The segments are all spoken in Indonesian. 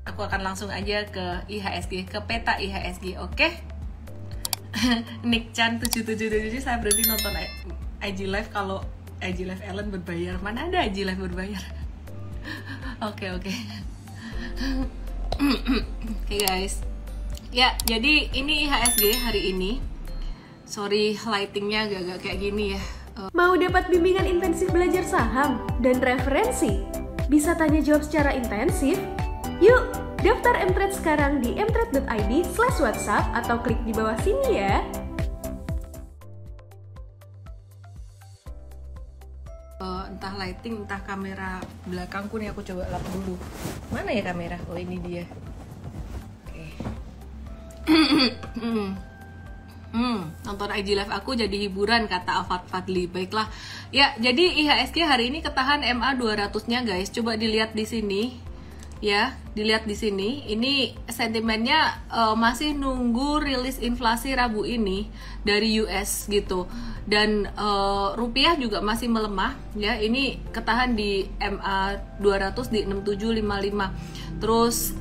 aku akan langsung aja ke IHSG, ke peta IHSG, oke? Nick Chan 777, saya berhenti nonton IG Live kalau IG Live Ellen berbayar. Mana ada IG Live berbayar? Oke. Oke guys. Ya, jadi ini IHSG hari ini. Sorry lightingnya agak-agak kayak gini ya. Mau dapat bimbingan intensif belajar saham dan referensi? Bisa tanya jawab secara intensif? Yuk, daftar mtrade sekarang di mtrade.id/whatsapp atau klik di bawah sini ya. Entah lighting, entah kamera belakangku nih, aku coba lap dulu. Mana ya kamera? Oh, ini dia. Oke. Nonton IG live aku jadi hiburan, kata Afat Fadli. Baiklah. Ya, jadi IHSG hari ini ketahan MA 200-nya guys. Coba dilihat di sini. Ya, dilihat di sini. Ini sentimennya masih nunggu rilis inflasi Rabu ini dari US gitu. Dan rupiah juga masih melemah ya. Ini ketahan di MA 200 di 6755. Terus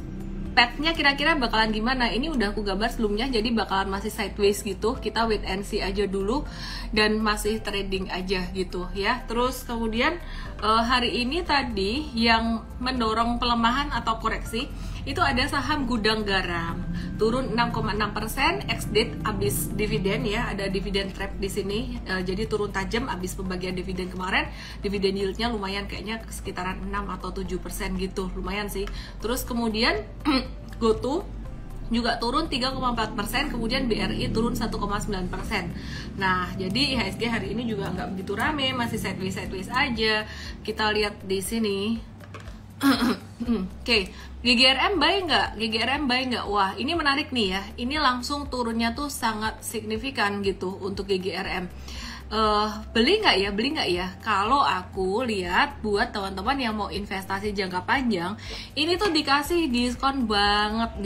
petnya kira-kira bakalan gimana? Ini udah aku gambar sebelumnya, jadi bakalan masih sideways gitu. Kita wait and see aja dulu dan masih trading aja gitu ya. Terus kemudian hari ini tadi yang mendorong pelemahan atau koreksi itu ada saham Gudang Garam, turun 6,6% ex-date abis dividen ya, ada dividen trap di sini. Jadi turun tajam abis pembagian dividen kemarin. Dividen yieldnya lumayan, kayaknya sekitaran 6 atau 7% gitu, lumayan sih. Terus kemudian GoTo juga turun 3,4%, kemudian BRI turun 1,9%. Nah, jadi IHSG hari ini juga nggak begitu rame, masih sideways aja. Kita lihat di sini. Oke, GGRM buy nggak? Wah, ini menarik nih ya. Ini langsung turunnya tuh sangat signifikan gitu untuk GGRM. Beli nggak ya? Kalau aku lihat buat teman-teman yang mau investasi jangka panjang, ini tuh dikasih diskon banget,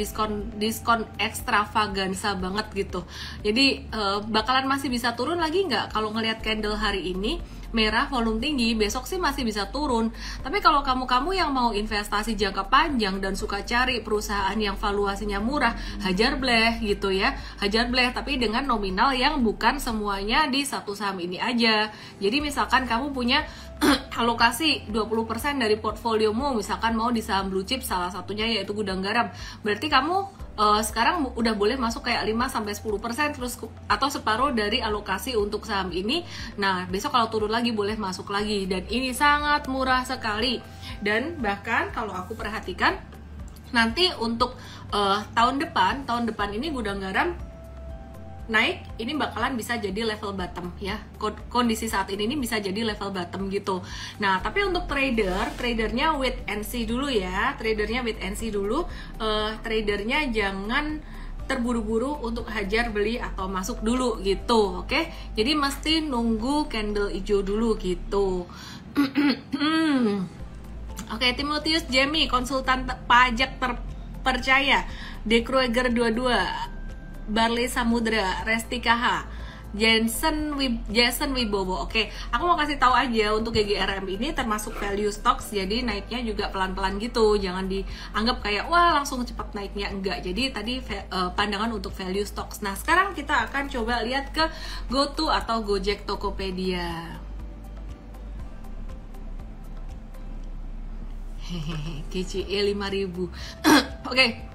diskon ekstravagansa banget gitu. Jadi bakalan masih bisa turun lagi nggak? Kalau ngelihat candle hari ini merah, volume tinggi, besok sih masih bisa turun. Tapi kalau kamu yang mau investasi jangka panjang dan suka cari perusahaan yang valuasinya murah, hajar bleh gitu ya. Hajar bleh, tapi dengan nominal yang bukan semuanya di satu saham ini aja. Jadi misalkan kamu punya alokasi 20% dari portfoliomu, misalkan mau di saham blue chip, salah satunya yaitu Gudang Garam. Berarti kamu sekarang udah boleh masuk kayak 5-10% terus, atau separuh dari alokasi untuk saham ini. Nah, besok kalau turun lagi boleh masuk lagi, dan ini sangat murah sekali. Dan bahkan kalau aku perhatikan nanti untuk tahun depan ini Gudang Garam naik, ini bakalan bisa jadi level bottom ya. Kondisi saat ini bisa jadi level bottom gitu. Nah, tapi untuk tradernya wait and see dulu ya. Tradernya jangan terburu-buru untuk hajar beli atau masuk dulu gitu, oke? Jadi mesti nunggu candle hijau dulu gitu. Oke, Timotius Jamie, konsultan pajak terpercaya. De Krueger 22, Barley Samudra, Resti KH, Jason Wibowo. Oke, aku mau kasih tahu aja untuk GGRM ini termasuk value stocks, jadi naiknya juga pelan-pelan gitu. Jangan dianggap kayak wah langsung cepat naiknya, enggak. Jadi tadi pandangan untuk value stocks. Nah, sekarang kita akan coba lihat ke GoTo atau Gojek Tokopedia. KCE 5.000. Oke.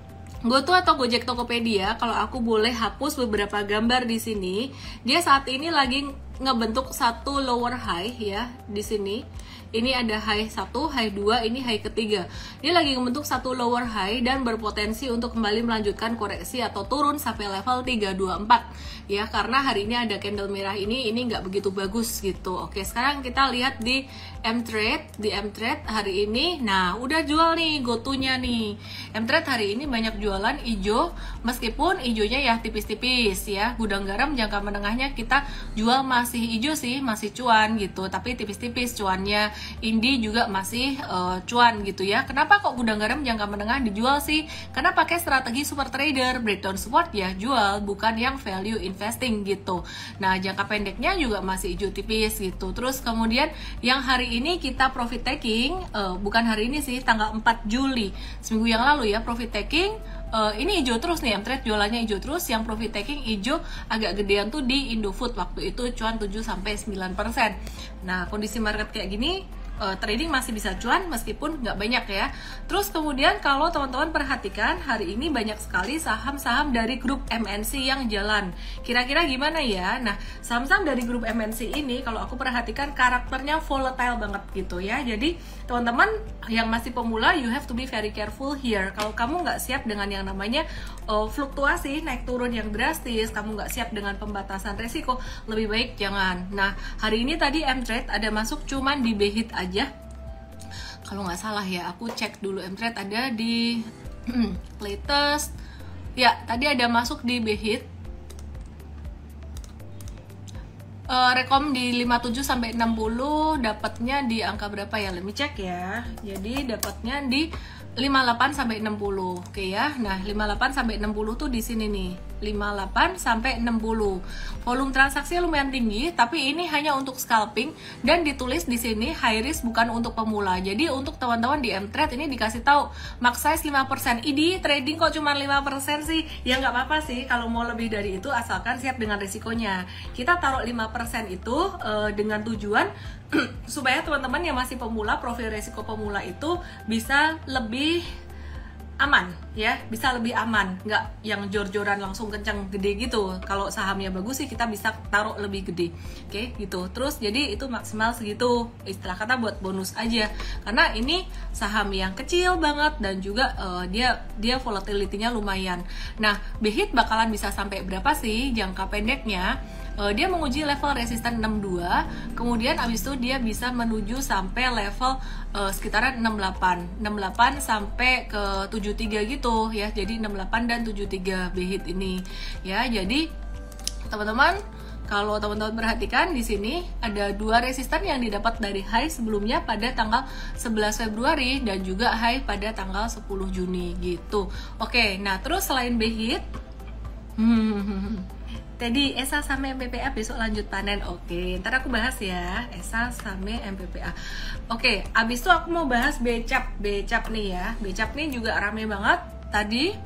GoTo atau Gojek Tokopedia, kalau aku boleh hapus beberapa gambar di sini. Dia saat ini lagi ngebentuk satu lower high ya di sini. Ini ada high 1, high 2, ini high ketiga. Dia lagi ngebentuk satu lower high dan berpotensi untuk kembali melanjutkan koreksi atau turun sampai level 324 ya, karena hari ini ada candle merah ini nggak begitu bagus gitu. Oke, sekarang kita lihat di mtrade hari ini. Nah, udah jual nih GoTo-nya nih. mtrade hari ini banyak jualan hijau, meskipun hijaunya ya tipis-tipis ya. Gudang Garam jangka menengahnya kita jual masih hijau sih, masih cuan gitu, tapi tipis-tipis cuannya. Indi juga masih cuan gitu ya. Kenapa kok Gudang Garam jangka menengah dijual sih? Karena pakai strategi super trader, breakdown support ya jual, bukan yang value investing gitu. Nah, jangka pendeknya juga masih hijau tipis gitu. Terus kemudian yang hari hari ini kita profit taking, bukan hari ini sih, tanggal 4 Juli, seminggu yang lalu ya, profit taking. Ini hijau terus nih, Mtrade jualannya hijau terus, yang profit taking hijau agak gedean tuh di Indofood, waktu itu cuan 7-9%. Nah, kondisi market kayak gini, trading masih bisa cuan meskipun nggak banyak ya. Terus kemudian kalau teman-teman perhatikan, hari ini banyak sekali saham-saham dari grup MNC yang jalan. Kira-kira gimana ya? Nah, saham-saham dari grup MNC ini kalau aku perhatikan karakternya volatile banget gitu ya. Jadi teman-teman yang masih pemula, you have to be very careful here. Kalau kamu nggak siap dengan yang namanya fluktuasi naik turun yang drastis, kamu nggak siap dengan pembatasan resiko, lebih baik jangan. Nah, hari ini tadi Mtrade ada masuk cuman di B-hit aja, kalau nggak salah ya, aku cek dulu. Mtrade ada di latest ya, tadi ada masuk di B-hit, rekom di 57 sampai 60, dapatnya di angka berapa ya, let me cek ya. Jadi dapatnya di 58 sampai 60. Oke ya. Nah, 58 sampai 60 tuh di sini nih. 58 sampai 60. Volume transaksi lumayan tinggi, tapi ini hanya untuk scalping dan ditulis di sini high risk, bukan untuk pemula. Jadi untuk teman-teman di Mtrade ini dikasih tahu max size 5%. Idi trading kok cuma 5% sih? Ya nggak apa-apa sih kalau mau lebih dari itu, asalkan siap dengan risikonya. Kita taruh 5% itu dengan tujuan supaya teman-teman yang masih pemula, profil resiko pemula itu bisa lebih aman ya, bisa lebih aman, nggak yang jor-joran langsung kencang gede gitu. Kalau sahamnya bagus sih kita bisa taruh lebih gede, oke gitu. Terus jadi itu maksimal segitu, istilah kata buat bonus aja, karena ini saham yang kecil banget dan juga dia volatility-nya lumayan. Nah, B-hit bakalan bisa sampai berapa sih jangka pendeknya? Dia menguji level resisten 62, kemudian abis itu dia bisa menuju sampai level sekitaran 68 sampai ke 73 gitu ya. Jadi 68 dan 73 B-hit ini ya. Jadi teman-teman, kalau teman-teman perhatikan di sini ada dua resisten yang didapat dari high sebelumnya pada tanggal 11 Februari dan juga high pada tanggal 10 Juni gitu. Oke, nah terus selain B-hit, tadi ESA sama MPPA besok lanjut panen. Oke, ntar aku bahas ya ESA sama MPPA. Oke, abis itu aku mau bahas BCAP nih ya. BCAP nih juga rame banget tadi.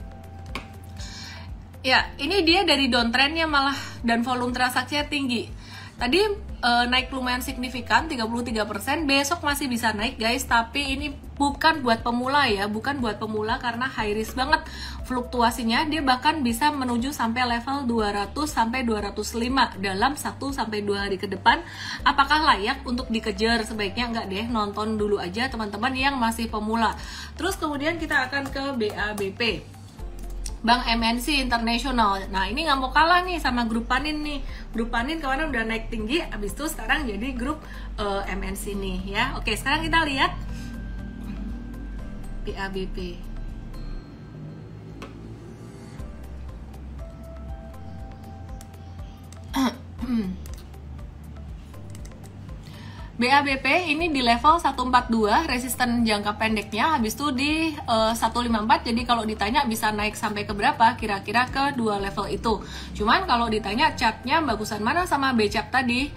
Ya, ini dia dari downtrendnya malah dan volume transaksinya tinggi. Tadi naik lumayan signifikan 33%, besok masih bisa naik guys, tapi ini bukan buat pemula ya, bukan buat pemula karena high risk banget fluktuasinya. Dia bahkan bisa menuju sampai level 200 sampai 205 dalam 1 sampai 2 hari ke depan. Apakah layak untuk dikejar? Sebaiknya enggak deh, nonton dulu aja teman-teman yang masih pemula. Terus kemudian kita akan ke BABP, Bank MNC International. Nah, ini nggak mau kalah nih sama grup Panin nih. Grup Panin kemarin udah naik tinggi, abis itu sekarang jadi grup MNC nih ya. Oke, sekarang kita lihat BABP. BABP ini di level 142 resisten jangka pendeknya, habis itu di 154. Jadi kalau ditanya bisa naik sampai ke berapa, kira-kira ke dua level itu. Cuman kalau ditanya chartnya bagusan mana sama BCAP tadi,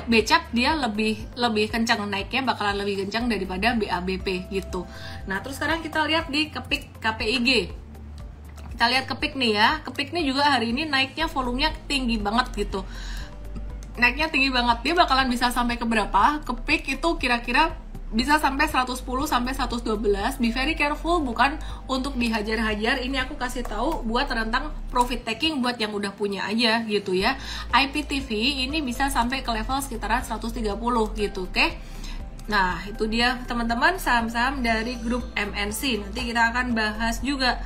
BCAP dia lebih kencang naiknya, bakalan lebih kencang daripada BABP gitu. Nah, terus sekarang kita lihat di KPIG. Kita lihat Kepik nih ya. Kepik nih juga hari ini naiknya volumenya tinggi banget gitu. Naiknya tinggi banget, dia bakalan bisa sampai ke berapa? Kepik itu kira-kira bisa sampai 110 sampai 112. Be very careful, bukan untuk dihajar-hajar. Ini aku kasih tahu buat rentang profit taking buat yang udah punya aja gitu ya. IPTV ini bisa sampai ke level sekitaran 130 gitu, oke? Nah, itu dia teman-teman saham-saham dari grup MNC. Nanti kita akan bahas juga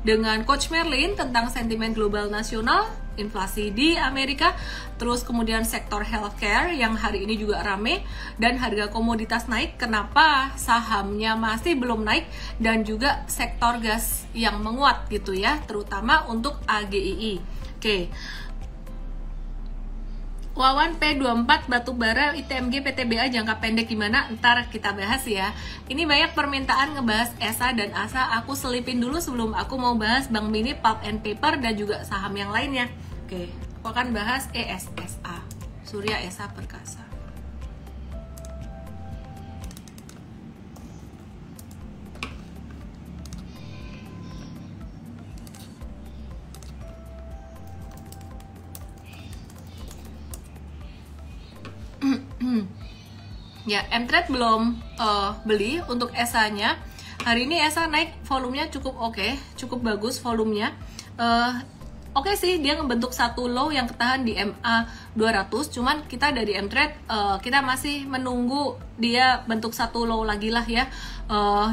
dengan Coach Merlin tentang sentimen global nasional, inflasi di Amerika, terus kemudian sektor healthcare yang hari ini juga rame, dan harga komoditas naik, kenapa sahamnya masih belum naik, dan juga sektor gas yang menguat gitu ya, terutama untuk AGII. Oke. Wawan P24 batubara ITMG PTBA jangka pendek gimana? Ntar kita bahas ya. Ini banyak permintaan ngebahas ESA dan ASA. Aku selipin dulu sebelum aku mau bahas Bank Mini, Pulp and Paper dan juga saham yang lainnya. Oke, aku akan bahas ESSA, Surya Esa Perkasa. Ya, Mtrade belum beli untuk ESA-nya. Hari ini ESA naik, volumenya cukup oke, cukup bagus volumenya. Oke sih, dia ngebentuk satu low yang ketahan di MA 200. Cuman kita dari Mtrade kita masih menunggu dia bentuk satu low lagi lah ya,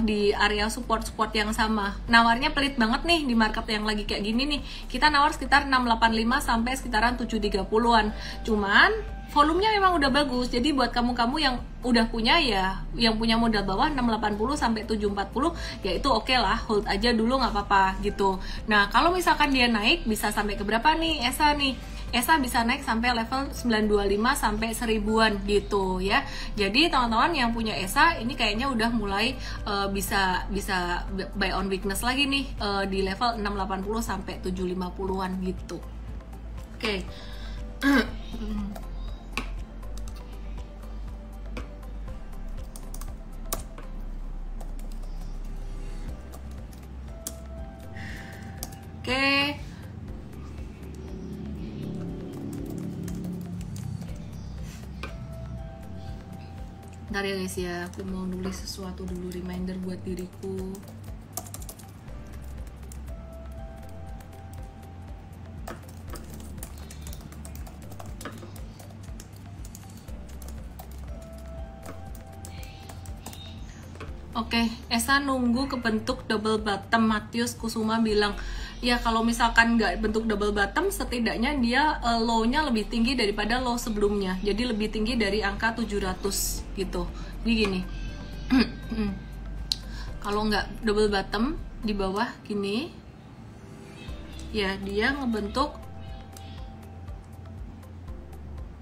di area support yang sama. Nawarnya pelit banget nih di market yang lagi kayak gini nih. Kita nawar sekitar 685 sampai sekitaran 730-an. Cuman volumenya memang udah bagus, jadi buat kamu-kamu yang udah punya ya, yang punya modal bawah 680 sampai 740, ya itu oke lah, hold aja dulu nggak apa-apa gitu. Nah kalau misalkan dia naik bisa sampai ke berapa nih ESA nih? ESA bisa naik sampai level 925 sampai 1000-an gitu ya. Jadi teman-teman yang punya ESA ini kayaknya udah mulai bisa buy on weakness lagi nih di level 680 sampai 750-an gitu. Oke. Oke. Bentar ya guys ya, aku mau nulis sesuatu dulu, reminder buat diriku. Oke, ESA nunggu kebentuk double bottom. Matius Kusuma bilang, ya kalau misalkan nggak bentuk double bottom, setidaknya dia low-nya lebih tinggi daripada low sebelumnya. Jadi lebih tinggi dari angka 700 gitu. Jadi gini, kalau nggak double bottom di bawah gini, ya dia ngebentuk.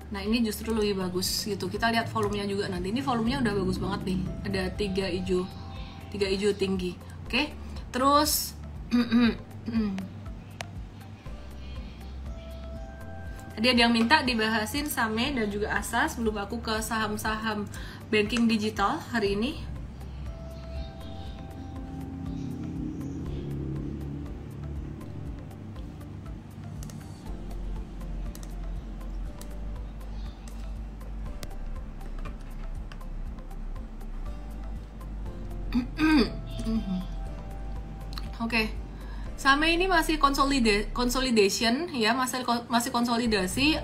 Nah ini justru lebih bagus gitu. Kita lihat volumenya juga nanti. Ini volumenya udah bagus banget nih. Ada 3 hijau tinggi. Oke. Terus tadi ada yang minta dibahasin SAME dan juga ASA sebelum aku ke saham-saham banking digital hari ini. Oke. SAME ini masih consolidation ya, masih konsolidasi.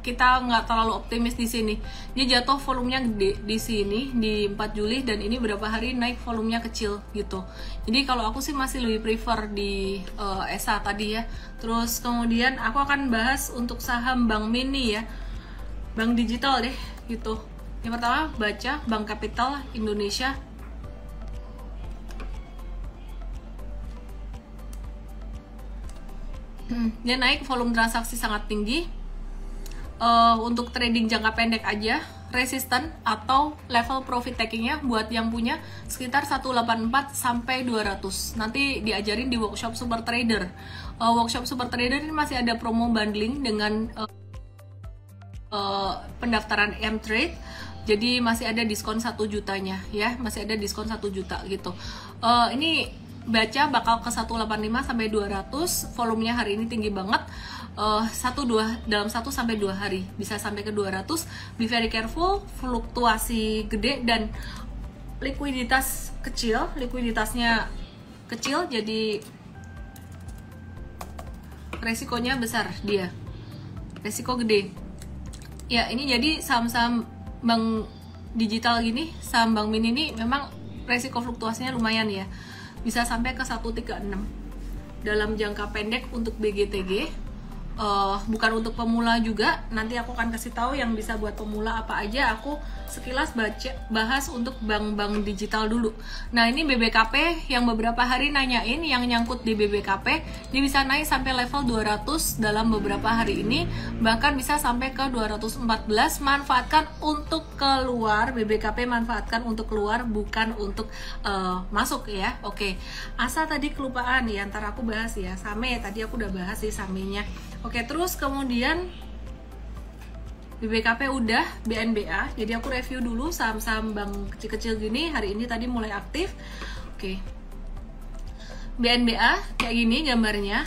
Kita nggak terlalu optimis di sini. Dia jatuh volumenya gede di sini di 4 Juli dan ini beberapa hari naik volumenya kecil gitu. Jadi kalau aku sih masih lebih prefer di ESA tadi ya. Terus kemudian aku akan bahas untuk saham Bank Mini ya, bank digital deh gitu. Yang pertama baca Bank Capital Indonesia. Dia naik, volume transaksi sangat tinggi. Untuk trading jangka pendek aja, resisten atau level profit takingnya buat yang punya sekitar 184 sampai 200. Nanti diajarin di workshop Super Trader. Workshop Super Trader ini masih ada promo bundling dengan pendaftaran Mtrade. Jadi masih ada diskon 1 jutanya ya, masih ada diskon 1 juta gitu. Ini baca bakal ke 185 sampai 200, volumenya hari ini tinggi banget. Dalam 1 sampai 2 hari bisa sampai ke 200. Be very careful, fluktuasi gede dan likuiditasnya kecil, jadi resikonya besar dia. Resiko gede. Ya, ini jadi saham-saham bank digital gini, saham Bank Mini ini memang resiko fluktuasinya lumayan ya. Bisa sampai ke 136 dalam jangka pendek untuk BGTG. Bukan untuk pemula juga, nanti aku akan kasih tahu yang bisa buat pemula apa aja. Aku sekilas bahas untuk bank-bank digital dulu. Nah ini BBKP yang beberapa hari nanyain, yang nyangkut di BBKP, dia bisa naik sampai level 200 dalam beberapa hari ini, bahkan bisa sampai ke 214. Manfaatkan untuk keluar, BBKP manfaatkan untuk keluar, bukan untuk masuk ya. Oke, ASA tadi kelupaan ya, ntar aku bahas ya. SAME tadi aku udah bahas sih SAME-nya. Oke, terus kemudian BBKP udah, BNBA. Jadi aku review dulu saham-saham bank kecil-kecil gini. Hari ini tadi mulai aktif. Oke. BNBA kayak gini gambarnya.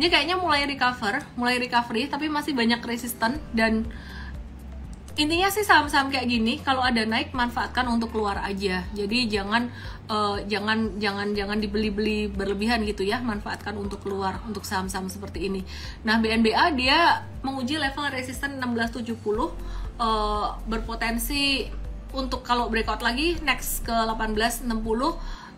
Ini kayaknya mulai recovery, tapi masih banyak resisten dan intinya sih saham-saham kayak gini kalau ada naik manfaatkan untuk keluar aja. Jadi jangan dibeli-beli berlebihan gitu ya, manfaatkan untuk keluar untuk saham-saham seperti ini. Nah, BNBA dia menguji level resisten 1670, berpotensi untuk kalau breakout lagi next ke 1860.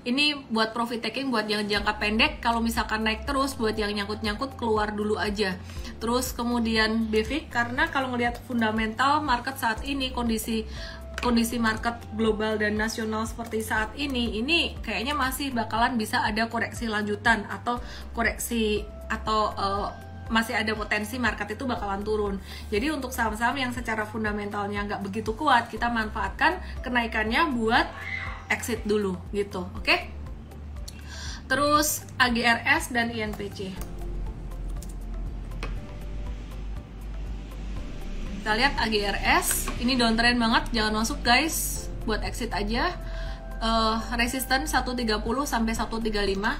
Ini buat profit taking, buat yang jangka pendek. Kalau misalkan naik terus, buat yang nyangkut-nyangkut keluar dulu aja. Terus kemudian BVIX, karena kalau ngelihat fundamental market saat ini, kondisi market global dan nasional seperti saat ini kayaknya masih bakalan bisa ada koreksi lanjutan atau koreksi atau masih ada potensi market itu bakalan turun. Jadi untuk saham-saham yang secara fundamentalnya nggak begitu kuat, kita manfaatkan kenaikannya buat exit dulu gitu, oke? Terus AGRS dan INPC. Kita lihat AGRS, ini downtrend banget, jangan masuk guys, buat exit aja. Resisten 130 sampai 135.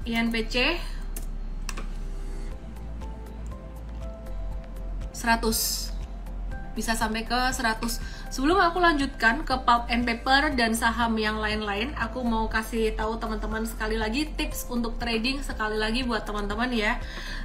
INPC 100, bisa sampai ke 100. Sebelum aku lanjutkan ke pulp and paper dan saham yang lain-lain, aku mau kasih tahu teman-teman sekali lagi tips untuk trading sekali lagi buat teman-teman ya.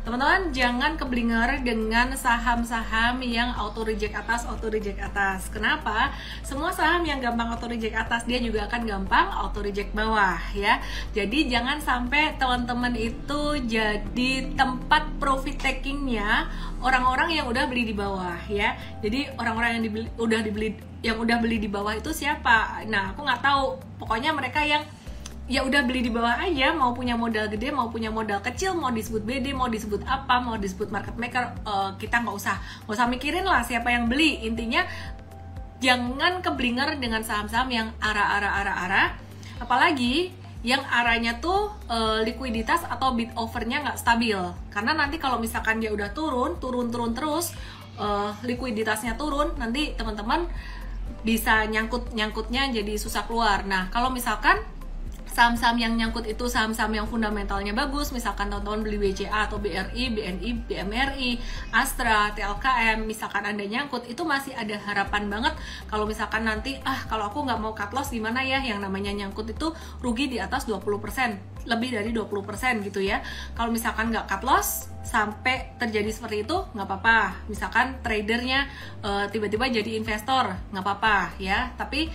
Teman-teman jangan keblinger dengan saham-saham yang auto reject atas, auto reject atas. Kenapa? Semua saham yang gampang auto reject atas dia juga akan gampang auto reject bawah ya. Jadi jangan sampai teman-teman itu jadi tempat profit takingnya orang-orang yang udah beli di bawah ya. Jadi orang-orang yang udah beli di bawah itu siapa? Nah, aku nggak tahu. Pokoknya mereka yang ya udah beli di bawah aja, mau punya modal gede, mau punya modal kecil, mau disebut BD, mau disebut apa, mau disebut market maker, kita nggak usah mikirin lah siapa yang beli. Intinya jangan keblinger dengan saham-saham yang arah, apalagi yang arahnya tuh likuiditas atau bid overnya nggak stabil. Karena nanti kalau misalkan dia udah turun terus, likuiditasnya turun, nanti teman-teman bisa nyangkutnya jadi susah keluar. Nah, kalau misalkan saham-saham yang nyangkut itu saham-saham yang fundamentalnya bagus, misalkan teman-teman beli BCA atau BRI, BNI, BMRI, Astra, TLKM, misalkan Anda nyangkut, itu masih ada harapan banget. Kalau misalkan nanti, kalau aku nggak mau cut loss gimana ya, yang namanya nyangkut itu rugi di atas 20%, lebih dari 20% gitu ya. Kalau misalkan nggak cut loss, sampai terjadi seperti itu nggak apa-apa. Misalkan tradernya tiba-tiba jadi investor, nggak apa-apa ya. Tapi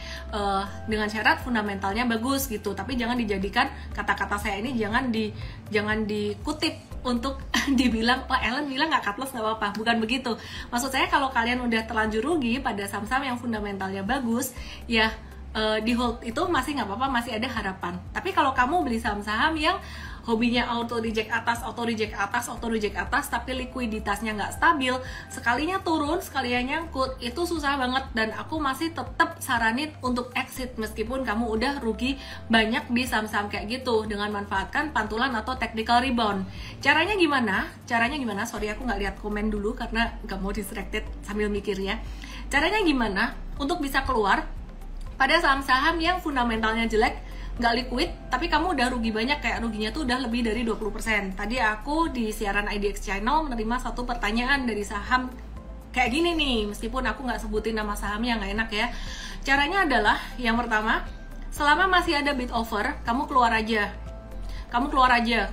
dengan syarat fundamentalnya bagus gitu. Tapi jangan dijadikan kata-kata saya ini jangan dikutip untuk dibilang Ellen bilang nggak cut loss nggak apa-apa. Bukan begitu. Maksud saya kalau kalian udah terlanjur rugi pada saham-saham yang fundamentalnya bagus, ya di hold itu masih nggak apa-apa, masih ada harapan. Tapi kalau kamu beli saham-saham yang hobinya auto reject atas, tapi likuiditasnya nggak stabil, sekalinya turun, sekalinya nyangkut, itu susah banget. Dan aku masih tetap saranin untuk exit meskipun kamu udah rugi banyak di saham-saham kayak gitu dengan manfaatkan pantulan atau technical rebound. Caranya gimana? Sorry aku nggak lihat komen dulu karena nggak mau distracted sambil mikir ya. Caranya gimana untuk bisa keluar pada saham-saham yang fundamentalnya jelek, nggak liquid, tapi kamu udah rugi banyak, kayak ruginya tuh udah lebih dari 20%. Tadi aku di siaran IDX Channel menerima satu pertanyaan dari saham kayak gini nih, meskipun aku nggak sebutin nama sahamnya, nggak enak ya. Caranya adalah, yang pertama, selama masih ada bid over, kamu keluar aja.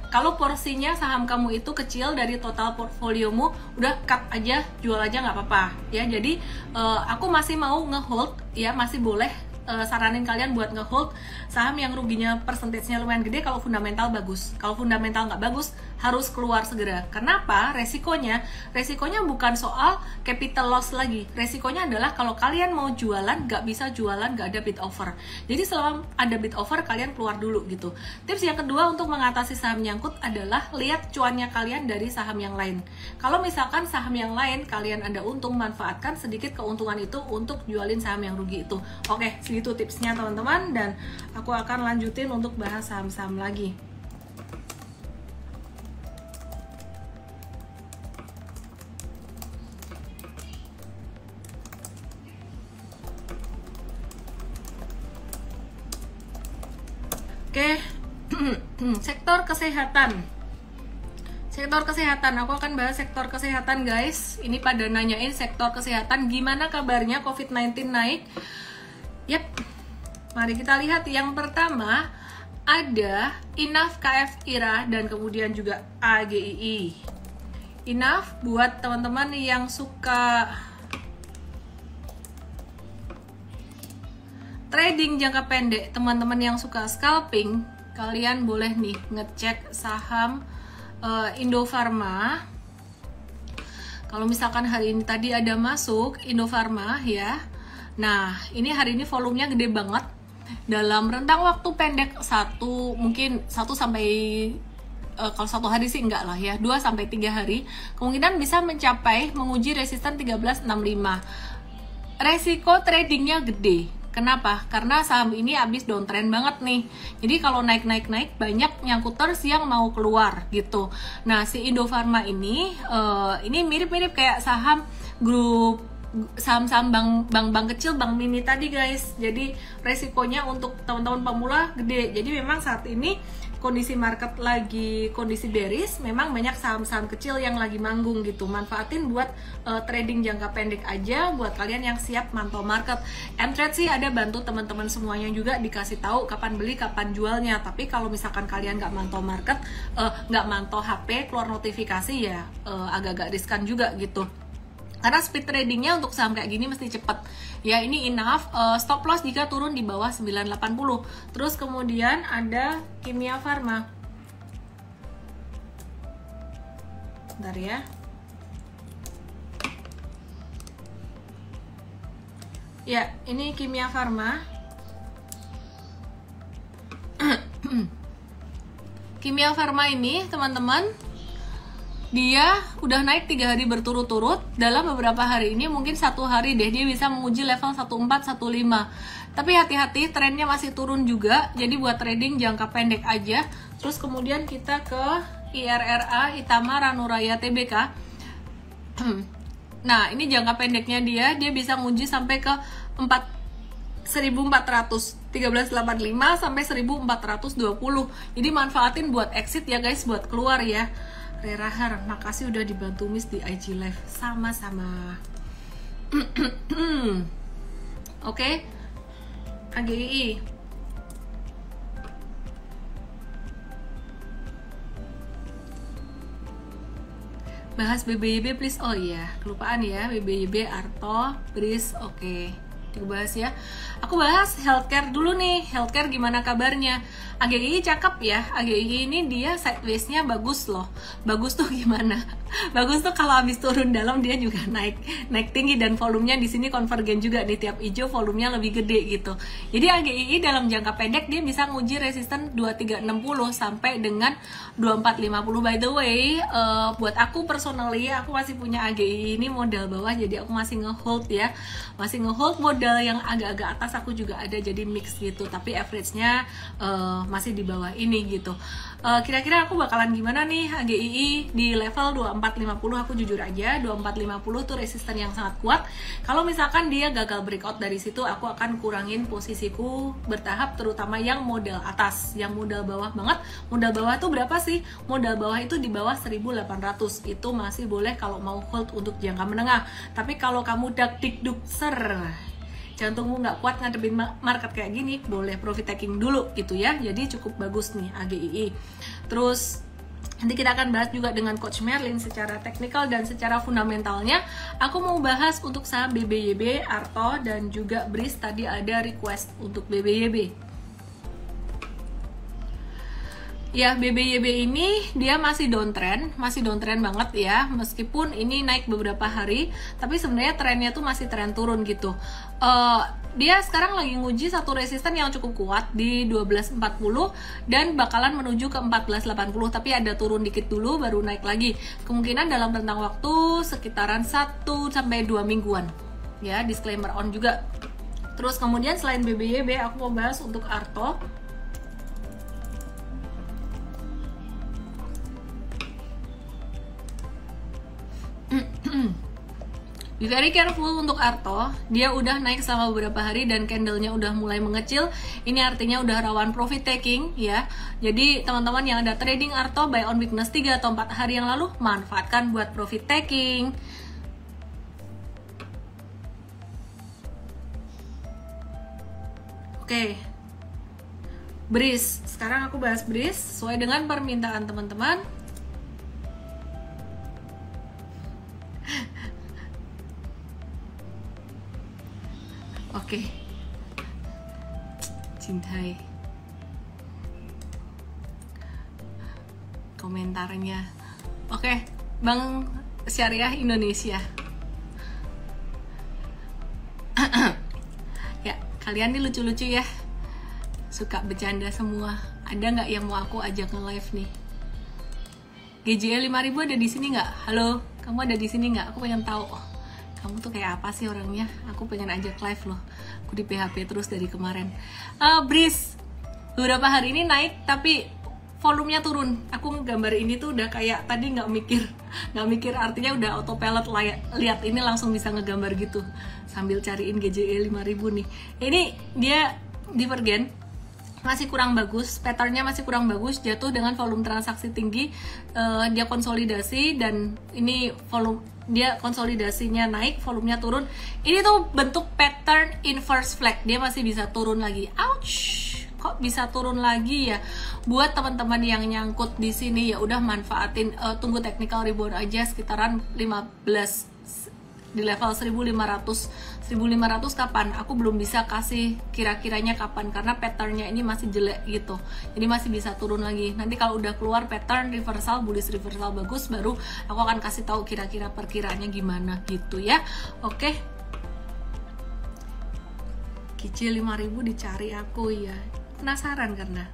Kalau porsinya saham kamu itu kecil dari total portfoliomu, udah cut aja, jual aja nggak apa-apa ya. Jadi aku masih mau ngehold ya, masih boleh saranin kalian buat ngehold saham yang ruginya persentasenya lumayan gede kalau fundamental bagus. Kalau fundamental nggak bagus, harus keluar segera. Kenapa? Resikonya bukan soal capital loss lagi. Resikonya adalah kalau kalian mau jualan, nggak bisa jualan, nggak ada bid over. Jadi selama ada bid over, kalian keluar dulu gitu. Tips yang kedua untuk mengatasi saham nyangkut adalah lihat cuannya kalian dari saham yang lain. Kalau misalkan saham yang lain kalian ada untung, manfaatkan sedikit keuntungan itu untuk jualin saham yang rugi itu. Oke, segitu tipsnya teman-teman, dan aku akan lanjutin untuk bahas saham-saham lagi. Oke, sektor kesehatan. Sektor kesehatan, aku akan bahas sektor kesehatan guys. Ini pada nanyain sektor kesehatan, gimana kabarnya COVID-19 naik. Yap, mari kita lihat. Yang pertama ada Inaf, KF IRA, dan kemudian juga AGII. Inaf buat teman-teman yang suka trading jangka pendek, teman-teman yang suka scalping, kalian boleh nih ngecek saham Indofarma. Kalau misalkan hari ini tadi ada masuk Indofarma ya. Nah, ini hari ini volumenya gede banget. Dalam rentang waktu pendek mungkin 1 sampai kalau 1 hari sih enggak lah ya, 2 sampai 3 hari kemungkinan bisa menguji resisten 1365. Resiko tradingnya gede. Kenapa? Karena saham ini habis downtrend banget nih. Jadi kalau naik banyak nyangkuters yang mau keluar gitu. Nah, si Indofarma ini mirip-mirip kayak saham grup saham-saham bank kecil, bank mini tadi guys. Jadi resikonya untuk teman-teman pemula gede. Jadi memang saat ini kondisi market lagi kondisi bearish, memang banyak saham-saham kecil yang lagi manggung gitu. Manfaatin buat trading jangka pendek aja buat kalian yang siap mantau market. Mtrade sih ada bantu teman-teman semuanya juga, dikasih tahu kapan beli, kapan jualnya. Tapi kalau misalkan kalian nggak mantau market, nggak mantau HP, keluar notifikasi ya agak-agak riskan juga gitu. Karena speed tradingnya untuk saham kayak gini mesti cepet. Ya, ini Enough, stop loss jika turun di bawah 980. Terus kemudian ada Kimia Farma. Bentar ya. Ya, ini Kimia Farma. Kimia Farma ini teman-teman, dia udah naik 3 hari berturut-turut. Dalam beberapa hari ini, mungkin 1 hari deh, dia bisa menguji level 1415. Tapi hati-hati, trennya masih turun juga. Jadi buat trading jangka pendek aja. Terus kemudian kita ke IRRA, Itama Ranuraya Tbk. Nah, ini jangka pendeknya dia bisa menguji sampai ke 1400, 1385 sampai 1420. Jadi manfaatin buat exit ya guys, buat keluar ya. Rerahar, makasih udah dibantu Miss di IG Live. Sama-sama. Oke. AGII. Bahas BBYB please. Oh iya, kelupaan ya. BBYB, Arto, Bris. Oke. Dibahas ya. Aku bahas healthcare dulu nih. Healthcare gimana kabarnya? AGII cakep ya. AGII ini dia sideways-nya bagus loh. Bagus tuh gimana? Bagus tuh kalau habis turun dalam dia juga naik tinggi, dan volumenya di sini konvergen juga. Di tiap hijau volumenya lebih gede gitu. Jadi AGII dalam jangka pendek dia bisa nguji resisten 2360 sampai dengan 2450. By the way, buat aku personally, aku masih punya AGII ini modal bawah, jadi aku masih ngehold ya. Masih ngehold modal yang agak-agak atas aku juga ada, jadi mix gitu. Tapi average-nya masih di bawah ini gitu. Kira-kira aku bakalan gimana nih AGII di level 2450? Aku jujur aja 2450 tuh resisten yang sangat kuat. Kalau misalkan dia gagal breakout dari situ, aku akan kurangin posisiku bertahap, terutama yang modal atas. Yang modal bawah banget, modal bawah tuh berapa sih? Modal bawah itu di bawah 1800. Itu masih boleh kalau mau hold untuk jangka menengah. Tapi kalau kamu dak-dik-duk ser, jantungmu nggak kuat ngadepin market kayak gini, boleh profit taking dulu gitu ya. Jadi cukup bagus nih AGII. Terus nanti kita akan bahas juga dengan Coach Merlin secara teknikal dan secara fundamentalnya. Aku mau bahas untuk saham BBYB, Arto, dan juga Bris. Tadi ada request untuk BBYB. Ya, BBYB ini dia masih downtrend banget ya. Meskipun ini naik beberapa hari, tapi sebenarnya trennya tuh masih tren turun gitu. Dia sekarang lagi nguji satu resisten yang cukup kuat di 1240 dan bakalan menuju ke 1480, tapi ada turun dikit dulu baru naik lagi. Kemungkinan dalam rentang waktu sekitaran 1 sampai 2 mingguan. Ya, disclaimer on juga. Terus kemudian selain BBYB, aku mau bahas untuk Arto. Be very careful untuk Arto, dia udah naik selama beberapa hari dan candlenya udah mulai mengecil. Ini artinya udah rawan profit taking ya. Jadi teman-teman yang ada trading Arto buy on weakness 3 atau 4 hari yang lalu, manfaatkan buat profit taking. Oke. Breeze, sekarang aku bahas Breeze sesuai dengan permintaan teman-teman. Oke, cintai komentarnya. Oke, Bang Syariah Indonesia. Ya, kalian nih lucu-lucu ya, suka bercanda semua. Ada nggak yang mau aku ajak nge-live nih? GJL 5000 ada di sini nggak? Halo, kamu ada di sini nggak? Aku pengen tahu. Kamu tuh kayak apa sih orangnya? Aku pengen ajak live loh. Aku di PHP terus dari kemarin. Breeze beberapa hari ini naik tapi volumenya turun. Aku ngegambar ini tuh udah kayak tadi nggak mikir artinya udah autopilot, lihat ini langsung bisa ngegambar gitu sambil cariin GJE 5000 nih. Ini dia divergen, masih kurang bagus, patternnya masih kurang bagus, jatuh dengan volume transaksi tinggi. Dia konsolidasi dan ini volume dia konsolidasinya naik, volumenya turun. Ini tuh bentuk pattern inverse flag, dia masih bisa turun lagi. Ouch, kok bisa turun lagi ya? Buat teman-teman yang nyangkut di sini ya udah manfaatin, tunggu technical rebound aja sekitaran 15 di level 1500 kapan? Aku belum bisa kasih kira-kiranya kapan karena patternnya ini masih jelek gitu. Jadi masih bisa turun lagi. Nanti kalau udah keluar pattern reversal, bullish reversal bagus, baru aku akan kasih tahu kira-kira perkiraannya gimana gitu ya. Oke. Kicil 5000 dicari aku ya. Penasaran karena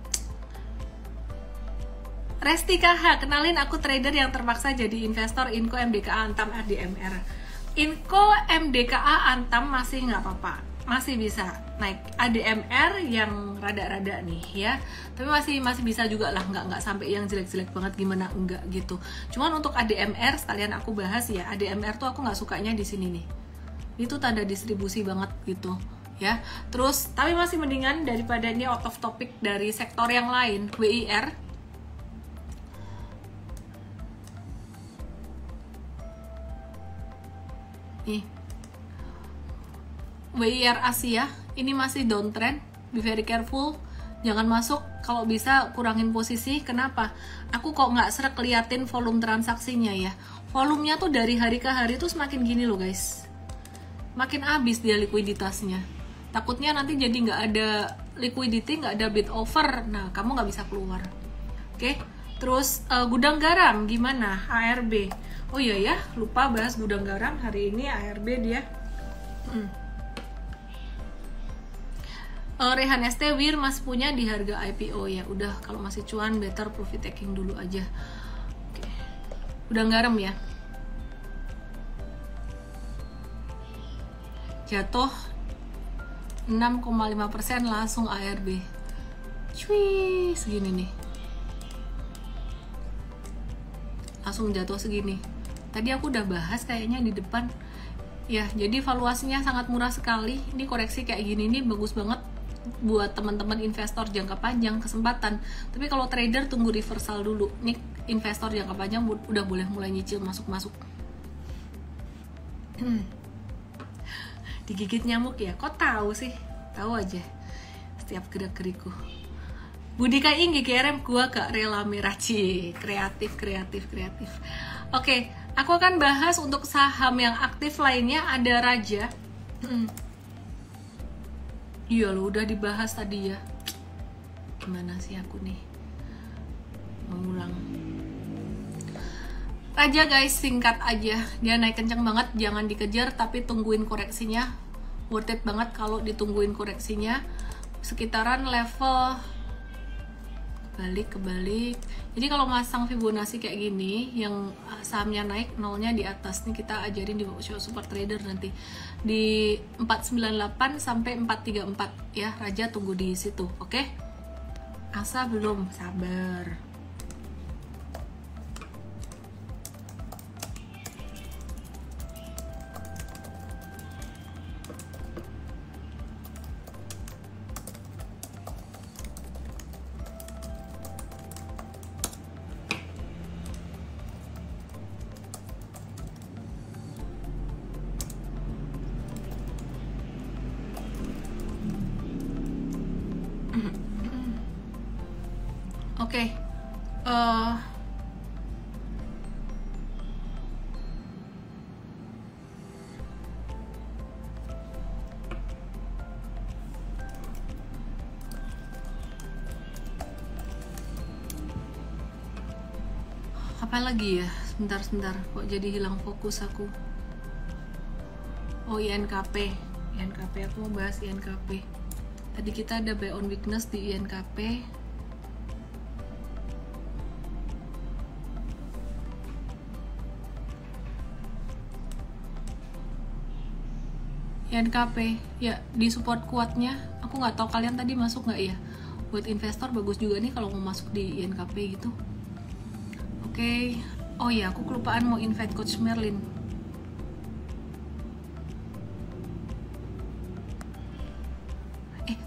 Resti KH, kenalin aku trader yang terpaksa jadi investor Inco MDKA Antam ADMR. Inco MDKA Antam masih nggak apa-apa, masih bisa naik. ADMR yang rada-rada nih ya, tapi masih bisa juga lah, nggak sampai yang jelek-jelek banget gimana enggak gitu. Cuman untuk ADMR sekalian aku bahas ya. ADMR tuh aku nggak sukanya di sini nih, itu tanda distribusi banget gitu ya. Terus tapi masih mendingan daripada ini out of topic dari sektor yang lain. WIR nih, WIR Asia ini masih downtrend, be very careful, jangan masuk. Kalau bisa kurangin posisi. Kenapa? Aku kok nggak seret liatin volume transaksinya ya. Volumenya tuh dari hari ke hari tuh semakin gini loh guys, makin habis dia likuiditasnya. Takutnya nanti jadi nggak ada liquidity, nggak ada bid over, nah kamu nggak bisa keluar. Oke. Terus gudang garam gimana? ARB. Oh iya ya, lupa bahas gudang garam hari ini. ARB dia. Rehan ST Wir masih punya di harga IPO ya. Udah, kalau masih cuan better profit taking dulu aja. Oke. Gudang garam ya. Jatuh 6,5% langsung ARB. Cuy, segini nih. Langsung jatuh segini. Tadi aku udah bahas kayaknya di depan ya. Jadi valuasinya sangat murah sekali. Ini koreksi kayak gini nih bagus banget buat teman-teman investor jangka panjang, kesempatan. Tapi kalau trader tunggu reversal dulu. Nih investor jangka panjang udah boleh mulai nyicil masuk-masuk. Digigit nyamuk ya? Kok tahu sih? Tahu aja setiap gerak-geriku. Budika Inggi GRM gua gak rela merah. Kreatif. Oke, aku akan bahas untuk saham yang aktif lainnya. Ada Raja. Iya lo udah dibahas tadi ya. Gimana sih aku nih mengulang. Raja guys, singkat aja, dia naik kenceng banget, jangan dikejar tapi tungguin koreksinya. Worth it banget kalau ditungguin koreksinya. Sekitaran level kebalik. Jadi kalau masang Fibonacci kayak gini, yang sahamnya naik, nolnya di atas nih, kita ajarin di show Super Trader nanti di 498 sampai 434 ya. Raja tunggu di situ, oke? Asa belum, sabar. Oke. Apa lagi ya? Sebentar, kok jadi hilang fokus aku. Oh, INKP aku mau bahas INKP. Tadi kita ada buy on weakness di INKP. INKP ya di support kuatnya. Aku nggak tahu kalian tadi masuk nggak ya. Buat investor bagus juga nih kalau mau masuk di INKP gitu. Oke. Oh ya, aku kelupaan mau invite Coach Merlin.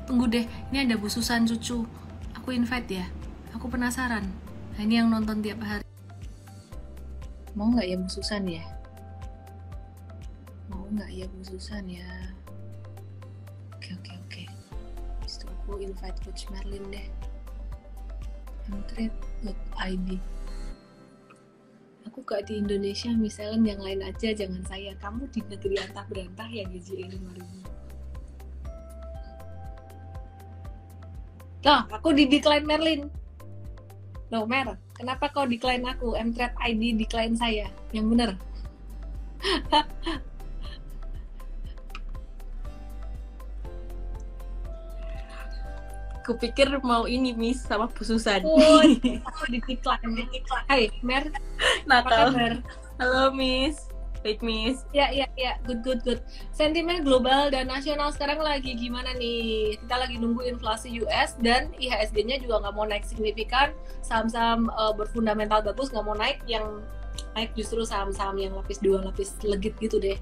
Tunggu deh, ini ada Bu Susan cucu. Aku invite ya. Aku penasaran. Nah, ini yang nonton tiap hari. Mau nggak ya Bu Susan ya? Mau nggak ya Bu Susan ya? Oke. Habis itu aku invite Coach Merlin deh. mtrade.id. Aku gak di Indonesia, misalnya yang lain aja, jangan saya. Kamu di negeri antah berantah ya gaji 5.000. Loh, aku di decline Merlin. Loh, Mer, kenapa kau decline aku? mtrade ID decline saya. Yang bener. Kupikir mau ini Miss sama Bu Susan. Aku di decline. Hai, Mer. Nakal. Halo Miss. Baik Miss. Ya, good. Sentimen global dan nasional sekarang lagi gimana nih? Kita lagi nunggu inflasi US dan IHSG-nya juga nggak mau naik signifikan. Saham-saham berfundamental bagus nggak mau naik, yang naik justru saham-saham yang lapis 2, lapis legit gitu deh.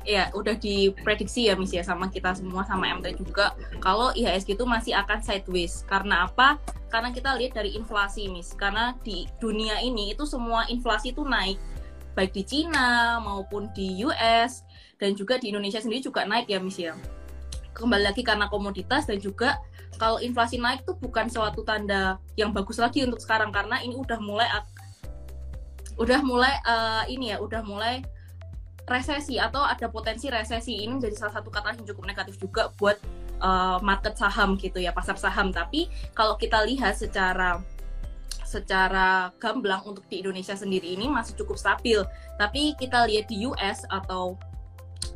Ya, udah diprediksi ya Miss ya, sama kita semua, sama MT juga, kalau IHSG itu masih akan sideways. Karena apa? Karena kita lihat dari inflasi Miss. Karena di dunia ini itu semua inflasi itu naik, baik di Cina maupun di US, dan juga di Indonesia sendiri juga naik ya Miss ya. Kembali lagi karena komoditas, dan juga kalau inflasi naik tuh bukan suatu tanda yang bagus lagi untuk sekarang, karena ini udah mulai resesi atau ada potensi resesi. Ini menjadi salah satu kata yang cukup negatif juga buat market saham gitu ya, pasar saham. Tapi kalau kita lihat secara gamblang untuk di Indonesia sendiri ini masih cukup stabil. Tapi kita lihat di US atau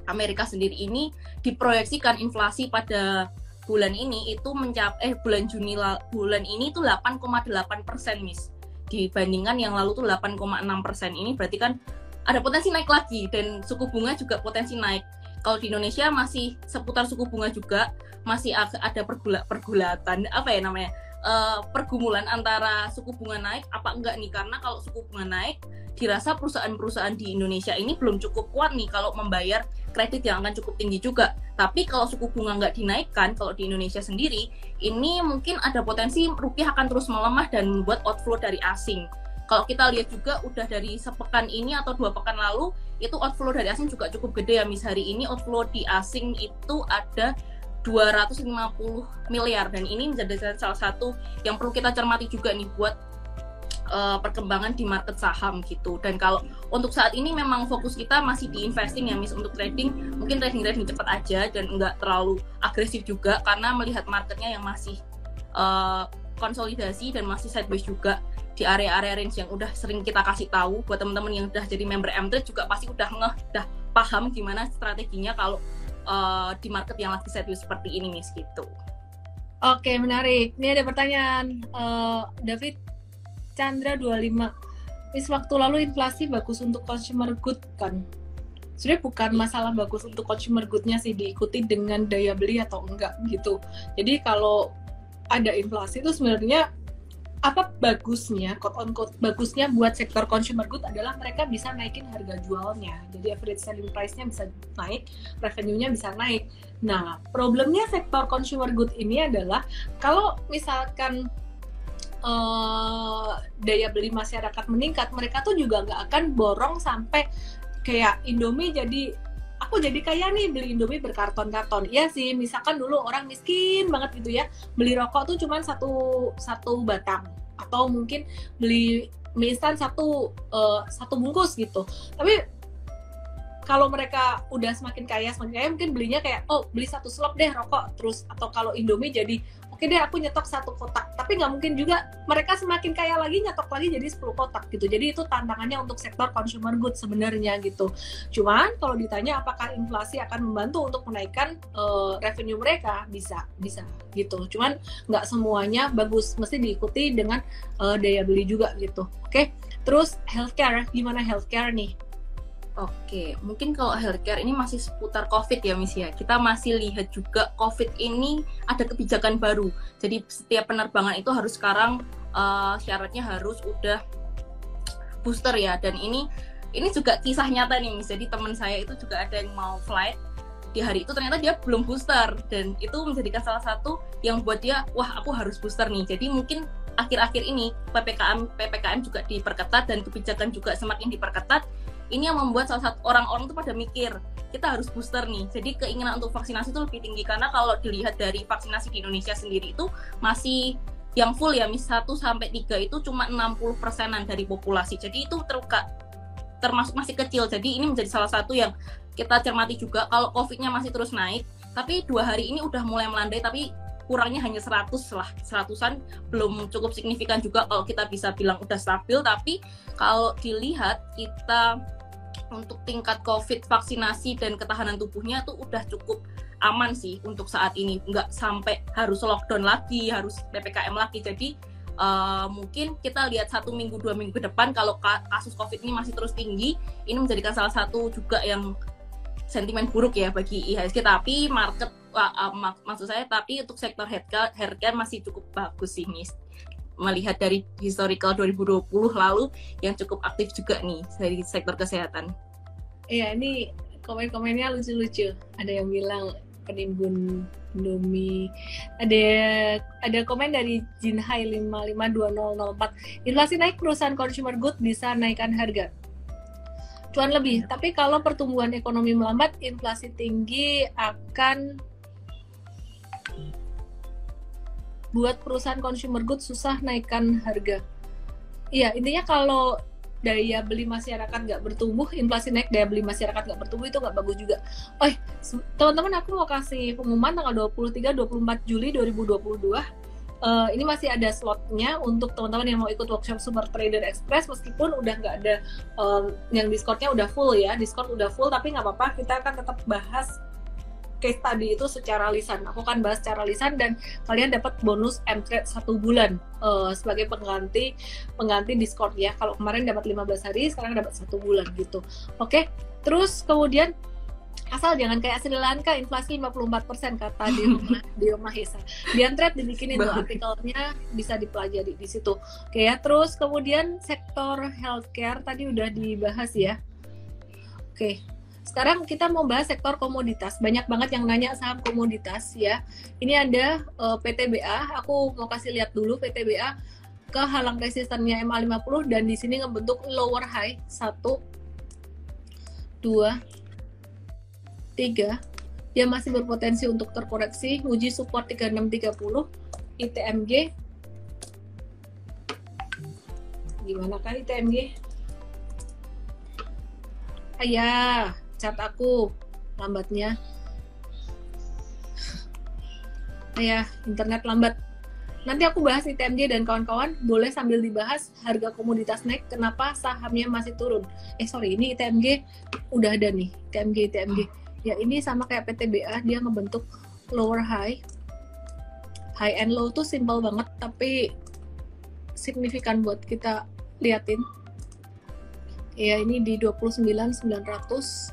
Amerika sendiri ini diproyeksikan inflasi pada bulan ini itu mencapai bulan ini itu 8,8% Miss. Dibandingkan yang lalu tuh 8,6%. Ini berarti kan ada potensi naik lagi, dan suku bunga juga potensi naik. Kalau di Indonesia masih seputar suku bunga juga, masih ada pergulatan pergumulan antara suku bunga naik apa enggak nih. Karena kalau suku bunga naik, dirasa perusahaan-perusahaan di Indonesia ini belum cukup kuat nih kalau membayar kredit yang akan cukup tinggi juga. Tapi kalau suku bunga nggak dinaikkan, kalau di Indonesia sendiri, ini mungkin ada potensi rupiah akan terus melemah dan membuat outflow dari asing. Kalau kita lihat juga udah dari sepekan ini atau 2 pekan lalu, itu outflow dari asing juga cukup gede ya Miss. Hari ini outflow di asing itu ada 250 miliar, dan ini menjadi salah satu yang perlu kita cermati juga nih buat perkembangan di market saham gitu. Dan kalau untuk saat ini memang fokus kita masih di investing ya Miss. Untuk trading, mungkin trading cepat aja dan nggak terlalu agresif juga, karena melihat marketnya yang masih konsolidasi dan masih sideways juga di area-area range yang udah sering kita kasih tahu. Buat teman-teman yang udah jadi member mtrade juga pasti udah paham gimana strateginya kalau di market yang lagi sideways seperti ini Miss gitu. Oke, menarik. Ini ada pertanyaan David Chandra 25. Miss, waktu lalu inflasi bagus untuk consumer good kan? Sebenarnya bukan masalah bagus untuk consumer good-nya sih, diikuti dengan daya beli atau enggak gitu. Jadi kalau ada inflasi itu sebenarnya apa bagusnya, quote on quote bagusnya buat sektor consumer good adalah mereka bisa naikin harga jualnya. Jadi average selling price-nya bisa naik, revenue-nya bisa naik. Nah, problemnya sektor consumer good ini adalah kalau misalkan daya beli masyarakat meningkat, mereka tuh juga nggak akan borong sampai kayak Indomie jadi aku jadi kaya nih beli Indomie berkarton-karton. Iya sih, misalkan dulu orang miskin banget gitu ya, beli rokok tuh cuman satu batang, atau mungkin beli mie instan satu bungkus gitu. Tapi kalau mereka udah semakin kaya mungkin belinya kayak, oh beli satu slop deh rokok, terus atau kalau Indomie jadi oke deh aku nyetok satu kotak. Tapi nggak mungkin juga mereka semakin kaya lagi nyetok lagi jadi 10 kotak gitu. Jadi itu tantangannya untuk sektor consumer goods sebenarnya gitu. Cuman kalau ditanya apakah inflasi akan membantu untuk menaikkan revenue mereka, bisa gitu. Cuman nggak semuanya bagus, mesti diikuti dengan daya beli juga gitu. Oke, terus healthcare, gimana healthcare nih? Oke, mungkin kalau healthcare ini masih seputar COVID ya Miss ya. Kita masih lihat juga COVID ini ada kebijakan baru. Jadi setiap penerbangan itu harus sekarang syaratnya harus udah booster ya. Dan ini juga kisah nyata nih Miss. Jadi teman saya itu juga ada yang mau flight di hari itu ternyata dia belum booster, dan itu menjadikan salah satu yang buat dia, wah aku harus booster nih. Jadi mungkin akhir-akhir ini PPKM juga diperketat dan kebijakan juga semakin diperketat. Ini yang membuat salah satu orang-orang tuh pada mikir kita harus booster nih. Jadi keinginan untuk vaksinasi itu lebih tinggi, karena kalau dilihat dari vaksinasi di Indonesia sendiri itu masih yang full ya, mis 1-3 itu cuma 60%-an dari populasi. Jadi itu termasuk masih kecil. Jadi ini menjadi salah satu yang kita cermati juga. Kalau COVID-nya masih terus naik, tapi 2 hari ini udah mulai melandai, tapi kurangnya hanya 100-an, belum cukup signifikan juga kalau kita bisa bilang udah stabil. Tapi kalau dilihat kita untuk tingkat COVID, vaksinasi dan ketahanan tubuhnya tuh udah cukup aman sih untuk saat ini, nggak sampai harus lockdown lagi, harus PPKM lagi. Jadi mungkin kita lihat 1 minggu 2 minggu ke depan kalau kasus COVID ini masih terus tinggi, ini menjadikan salah satu juga yang sentimen buruk ya bagi IHSG. Tapi market maksud saya, tapi untuk sektor healthcare masih cukup bagus sih Miss, melihat dari historical 2020 lalu yang cukup aktif juga nih dari sektor kesehatan. Iya, ini komen-komennya lucu-lucu. Ada yang bilang penimbun Indomie. Ada komen dari Jinhai 552004. Inflasi naik, perusahaan consumer good bisa naikkan harga. Cuan lebih. Tapi kalau pertumbuhan ekonomi melambat, inflasi tinggi akan buat perusahaan consumer goods susah naikkan harga. Iya, intinya kalau daya beli masyarakat nggak bertumbuh, inflasi naik, daya beli masyarakat nggak bertumbuh, itu nggak bagus juga. Oh, teman-teman, aku mau kasih pengumuman tanggal 23-24 Juli 2022. Ini masih ada slotnya untuk teman-teman yang mau ikut workshop Super Trader Express, meskipun udah nggak ada yang Discord-nya udah full ya, Discord udah full, tapi nggak apa-apa, kita akan tetap bahas case tadi itu secara lisan. Aku akan bahas secara lisan dan kalian dapat bonus mtrade 1 bulan sebagai pengganti Discord ya. Kalau kemarin dapat 15 hari, sekarang dapat 1 bulan gitu. Oke, terus kemudian asal jangan kayak Sri Lanka, inflasi 54% kata di rumah Hisa. Di Mtrade dibikinin tuh artikelnya, bisa dipelajari di situ. Oke ya, terus kemudian sektor healthcare tadi udah dibahas ya. Oke. Sekarang kita mau bahas sektor komoditas. Banyak banget yang nanya saham komoditas ya. Ini ada PTBA. Aku mau kasih lihat dulu PTBA ke halang resistennya MA50 dan di sini ngebentuk lower high 1, 2, 3. Dia masih berpotensi untuk terkoreksi. Uji support 3630. ITMG. Gimana kah ITMG? Ayah. Chat aku lambatnya. Ya, internet lambat. Nanti aku bahas ITMG dan kawan-kawan, boleh sambil dibahas harga komoditas naik, kenapa sahamnya masih turun. Ini ITMG udah ada nih, ITMG. Ya, ini sama kayak PTBA, dia ngebentuk lower high. High and low tuh simple banget, tapi signifikan buat kita liatin. Ya, ini di 29.900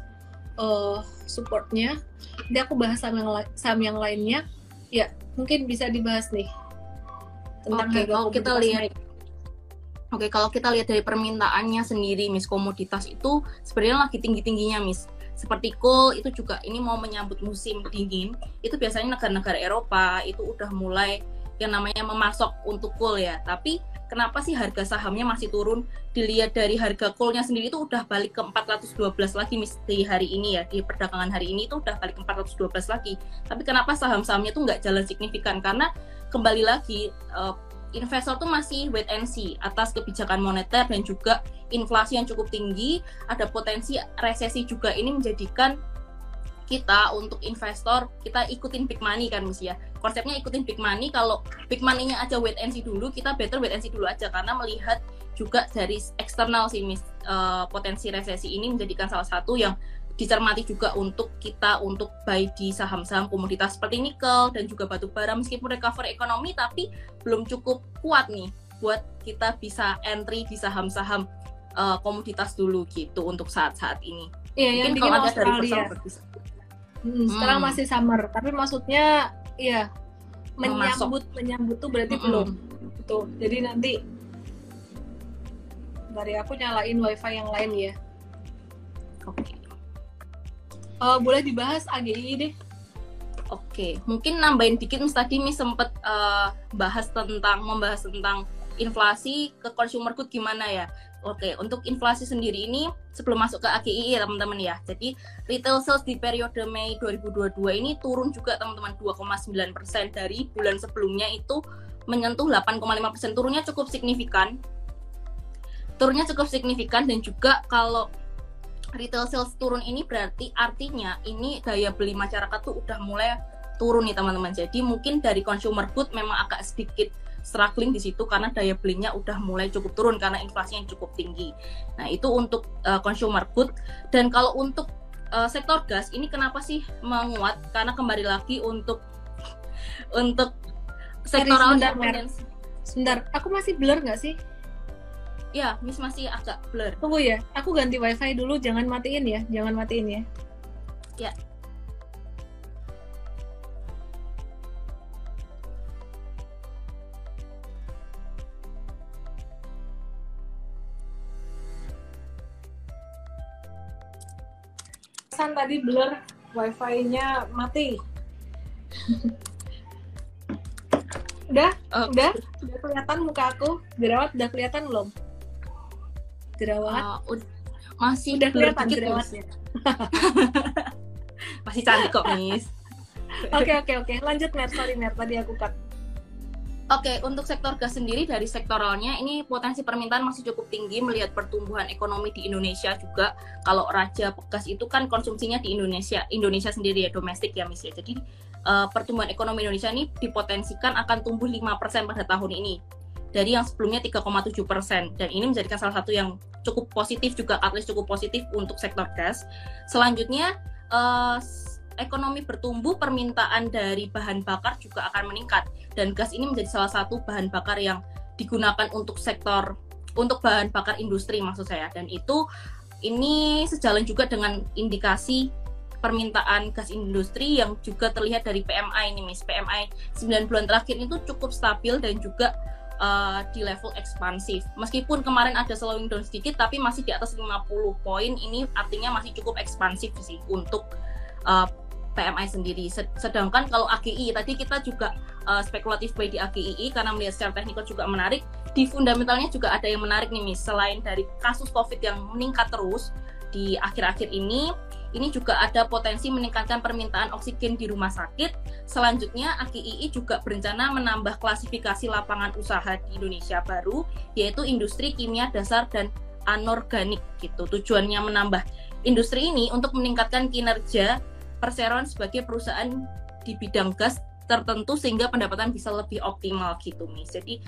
supportnya. Nanti aku bahas saham yang lainnya. Ya, mungkin bisa dibahas nih tentang harga komoditas. Kalau kita lihat dari permintaannya sendiri, Miss, komoditas itu sebenarnya lagi tinggi-tingginya, Miss. Seperti coal itu juga ini mau menyambut musim dingin. Itu biasanya negara-negara Eropa itu udah mulai yang namanya memasok untuk coal ya. Tapi kenapa sih harga sahamnya masih turun? Dilihat dari harga coalnya sendiri itu udah balik ke 412 lagi di hari ini ya, di perdagangan hari ini itu udah balik ke 412 lagi. Tapi kenapa saham-sahamnya tuh nggak jalan signifikan? Karena kembali lagi investor tuh masih wait and see atas kebijakan moneter dan juga inflasi yang cukup tinggi, ada potensi resesi juga. Ini menjadikan kita untuk investor, kita ikutin big money kan Miss ya. Konsepnya ikutin big money, kalau big money-nya aja wait and see dulu, kita better wait and see dulu aja, karena melihat juga dari eksternal sih Miss, potensi resesi ini menjadikan salah satu yang dicermati juga untuk kita untuk buy di saham-saham komoditas seperti nikel dan juga batu bara. Meskipun recover ekonomi tapi belum cukup kuat nih buat kita bisa entry di saham-saham komoditas dulu gitu untuk saat-saat ini. Iya, yang bikin Australia. Sekarang masih summer, tapi maksudnya ya menyambut tuh berarti belum. Betul. Jadi nanti dari aku nyalain wifi yang lain ya. Oke. Boleh dibahas AGI deh. Oke, mungkin nambahin dikit, Miss, tadi Miss sempat membahas tentang inflasi ke consumer good gimana ya. Oke, untuk inflasi sendiri ini sebelum masuk ke AGI ya teman-teman ya. Jadi retail sales di periode Mei 2022 ini turun juga teman-teman, 2,9% dari bulan sebelumnya itu menyentuh 8,5%. Turunnya cukup signifikan dan juga kalau retail sales turun ini berarti artinya ini daya beli masyarakat tuh udah mulai turun nih teman-teman. Jadi mungkin dari consumer good memang agak sedikit struggling di situ karena daya belinya udah mulai cukup turun karena inflasinya cukup tinggi. Nah, itu untuk consumer good. Dan kalau untuk sektor gas ini kenapa sih menguat? Karena kembali lagi untuk sektoral sebentar, aku masih blur nggak sih? Ya, Miss masih agak blur. Tunggu ya, aku ganti wifi dulu, jangan matiin ya. Ya. Tadi blur, wifi-nya mati. Udah kelihatan muka aku. Jerawat udah kelihatan belum? Jerawat? Masih udah kelihatan jerawatnya. Masih cantik kok, Miss. Oke. Lanjut, Mer. Sorry, Mer. Tadi aku cut. Oke, untuk sektor gas sendiri dari sektoralnya ini potensi permintaan masih cukup tinggi melihat pertumbuhan ekonomi di Indonesia juga. Kalau Raja Pegas itu kan konsumsinya di Indonesia sendiri ya, domestik ya Miss ya. Jadi pertumbuhan ekonomi Indonesia ini dipotensikan akan tumbuh 5% pada tahun ini. Dari yang sebelumnya 3,7%. Dan ini menjadikan salah satu yang cukup positif juga, catalyst cukup positif untuk sektor gas. Selanjutnya ekonomi bertumbuh, permintaan dari bahan bakar juga akan meningkat, dan gas ini menjadi salah satu bahan bakar yang digunakan untuk bahan bakar industri maksud saya, dan ini sejalan juga dengan indikasi permintaan gas industri yang juga terlihat dari PMI ini Miss. PMI 9 bulan terakhir itu cukup stabil dan juga di level ekspansif. Meskipun kemarin ada slowing down sedikit tapi masih di atas 50 poin, ini artinya masih cukup ekspansif sih untuk PMI sendiri. Sedangkan kalau AGI tadi kita juga spekulatif buy di AGI karena melihat secara teknikal juga menarik. Di fundamentalnya juga ada yang menarik nih Miss. Selain dari kasus COVID yang meningkat terus di akhir-akhir ini juga ada potensi meningkatkan permintaan oksigen di rumah sakit. Selanjutnya AGI juga berencana menambah klasifikasi lapangan usaha di Indonesia baru, yaitu industri kimia dasar dan anorganik gitu. Tujuannya menambah industri ini untuk meningkatkan kinerja perseroan sebagai perusahaan di bidang gas tertentu sehingga pendapatan bisa lebih optimal gitu Miss. Jadi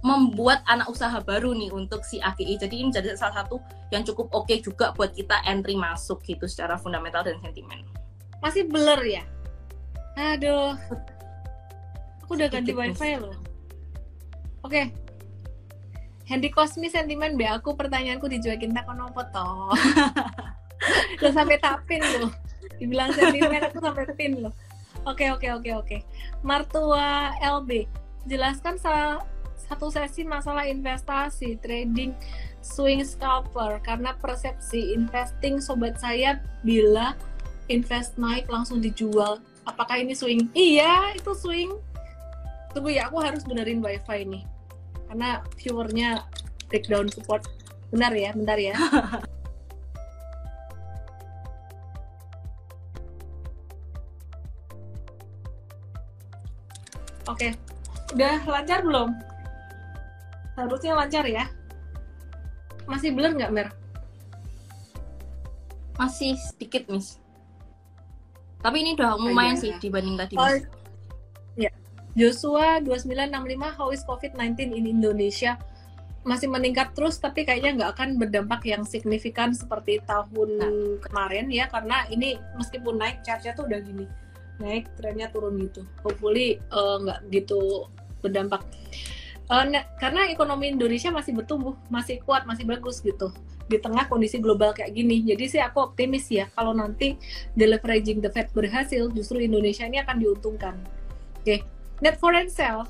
membuat anak usaha baru nih untuk si AGI. Jadi ini jadi salah satu yang cukup oke juga buat kita entry masuk gitu secara fundamental dan sentimen. Masih blur ya? Aduh. Aku udah ganti wifi loh. Oke. Handy Cosmi sentimen be aku, pertanyaanku dijuakin tak konopo toh. Udah sampai tapin loh. Dibilang sentimen aku sampai pin loh. Oke. Martua LB, jelaskan satu sesi masalah investasi, trading, swing scalper, karena persepsi investing sobat saya bila invest naik langsung dijual. Apakah ini swing? Iya, itu swing. Tunggu ya, aku harus benerin wifi nih karena viewernya breakdown support. Bentar ya. Oke, udah lancar belum? Harusnya lancar ya. Masih blur nggak, Mer? Masih sedikit, Miss. Tapi ini udah lumayan sih dibanding tadi, Miss. Ya. Joshua 2965, how is COVID-19 in Indonesia? Masih meningkat terus, tapi kayaknya nggak akan berdampak yang signifikan seperti tahun kemarin ya, karena ini meskipun naik, chartnya tuh udah gini. Naik, trennya turun gitu. Hopefully nggak gitu berdampak. Karena ekonomi Indonesia masih bertumbuh, masih kuat, masih bagus gitu di tengah kondisi global kayak gini. Jadi sih aku optimis ya kalau nanti deleveraging the Fed berhasil, justru Indonesia ini akan diuntungkan. Oke. Net foreign sale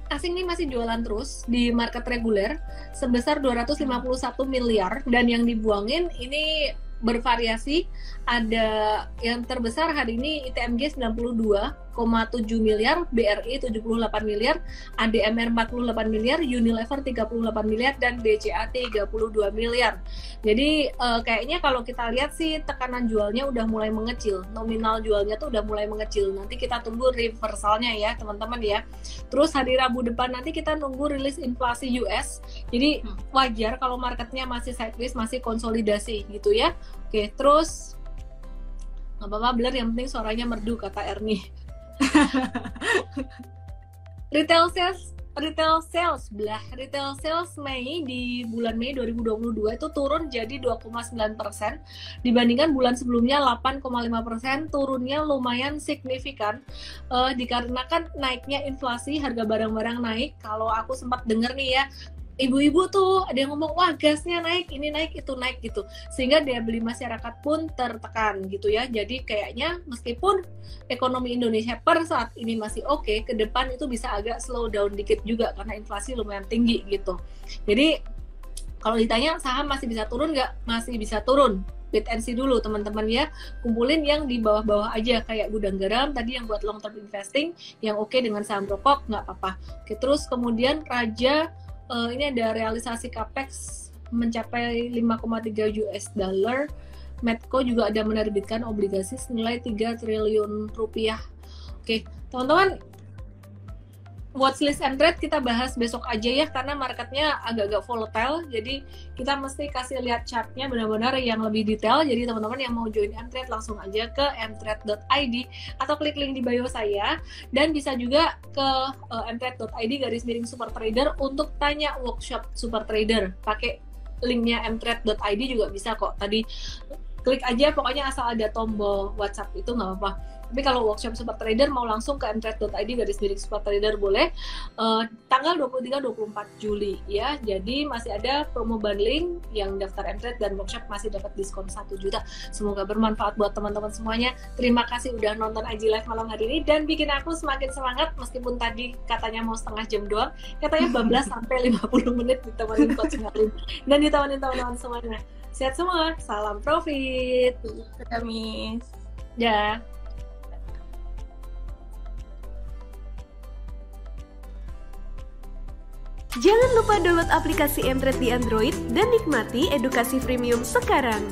asing ini masih jualan terus di market reguler sebesar 251 miliar, dan yang dibuangin ini bervariasi. Ada yang terbesar hari ini ITMG 92,7 miliar, BRI 78 miliar, ADMR 48 miliar, Unilever 38 miliar, dan BCA 32 miliar. Jadi kayaknya kalau kita lihat sih tekanan jualnya udah mulai mengecil, nominal jualnya tuh udah mulai mengecil. Nanti kita tunggu reversalnya ya teman-teman ya. Terus hari Rabu depan nanti kita nunggu rilis inflasi US. Jadi wajar kalau marketnya masih sideways, masih konsolidasi gitu ya. Oke, terus nggak apa-apa blur, yang penting suaranya merdu kata Ernie. Retail sales Mei di bulan Mei 2022 itu turun jadi 2,9% dibandingkan bulan sebelumnya 8,5%. Turunnya lumayan signifikan dikarenakan naiknya inflasi, harga barang-barang naik. Kalau aku sempat dengar nih ya, ibu-ibu tuh ada yang ngomong, wah gasnya naik, ini naik, itu naik gitu, sehingga daya beli masyarakat pun tertekan gitu ya. Jadi kayaknya meskipun ekonomi Indonesia per saat ini masih oke, ke depan itu bisa agak slow down dikit juga karena inflasi lumayan tinggi gitu. Jadi kalau ditanya saham masih bisa turun nggak? Masih bisa turun. Wait and see dulu teman-teman ya, kumpulin yang di bawah-bawah aja kayak gudang garam tadi yang buat long term investing, yang oke dengan saham rokok nggak apa-apa. Oke, terus kemudian Raja ini ada realisasi capex mencapai 5,3 US dollar. Medco juga ada menerbitkan obligasi senilai 3 triliun rupiah. Oke, teman-teman, watchlist and trade kita bahas besok aja ya, karena marketnya agak-agak volatile. Jadi kita mesti kasih lihat chartnya benar-benar yang lebih detail. Jadi teman-teman yang mau join mtrade langsung aja ke mtrade.id atau klik link di bio saya, dan bisa juga ke mtrade.id/super trader untuk tanya workshop super trader. Pakai linknya mtrade.id juga bisa kok. Tadi klik aja, pokoknya asal ada tombol WhatsApp itu nggak apa-apa. Tapi kalau workshop super trader mau langsung ke mtrade.id/super trader boleh. Tanggal 23-24 Juli ya. Jadi masih ada promo bundling, yang daftar mtrade dan workshop masih dapat diskon 1 juta. Semoga bermanfaat buat teman-teman semuanya. Terima kasih udah nonton IG Live malam hari ini dan bikin aku semakin semangat, meskipun tadi katanya mau setengah jam doang, katanya 14 sampai 50 menit ditemenin Coach Ngalin dan ditemenin teman-teman semuanya. Sehat semua, salam profit. Miss. Ya. Jangan lupa download aplikasi mtrade di Android dan nikmati edukasi premium sekarang.